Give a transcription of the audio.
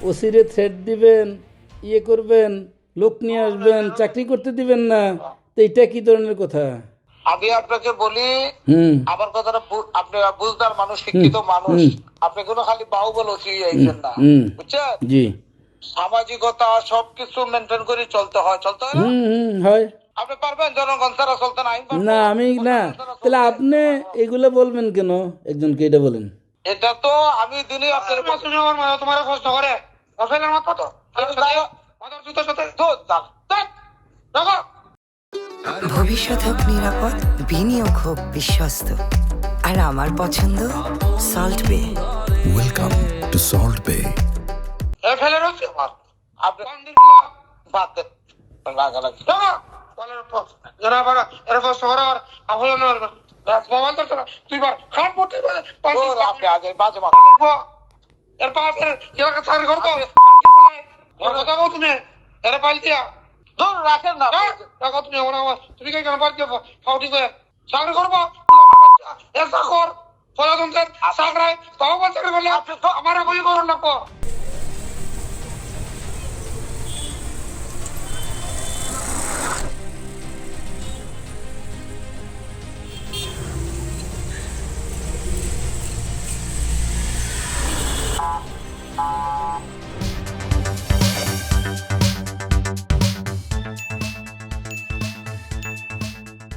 ওসিরে threat দিবেন, ইয়ে করবেন, লোক নিয়ে আসবেন, চাকরি করতে দিবেন না, তো এটা কি ধরনের কথা? আমি আপনাকে বলি, হুম আমার কথাটা আপনি বুঝদার মানুষ, শিক্ষিত মানুষ, আপনি কোনো খালি বাহুবল ওসি আইছেন না, হুম বুঝছেন? জি সামাজিকতা সবকিছু মেনটেন করে চলতে হয় না? হয়। আপনি পারবেন জনগণ ছাড়া চলতে না? না আমি না, তাহলে আপনি এগুলো বলবেন কেন একজনকে, এটা বলেন। এটা তো আমি দিনই আপনার তোমার কষ্ট করে অফেলের মত তো ভবিষ্যৎ হোক নিরাপদ, বিনিয়োগ হোক বিশ্বস্ত, আর আমার পছন্দ সল্ট বে। Welcome to Salt Bay. ফেলে রয়েছে আমার আপনি মন্দিরগুলো বাদ দেন লাগালাগি মোবাইল তো তুই খাট পড়তে আপনি আগে বাজে মা এর পাশের চাকরি করতো কথা বল তুমি এরা পাইল দিয়া ধর রাখেন না রাখো তুমি তুমি কেন পারছো ফাউটি করে চাকরি করবো এর চাকর ফলাতন্ত্রের চাকরায় তখন চাকরি করলে আমার বই করুন না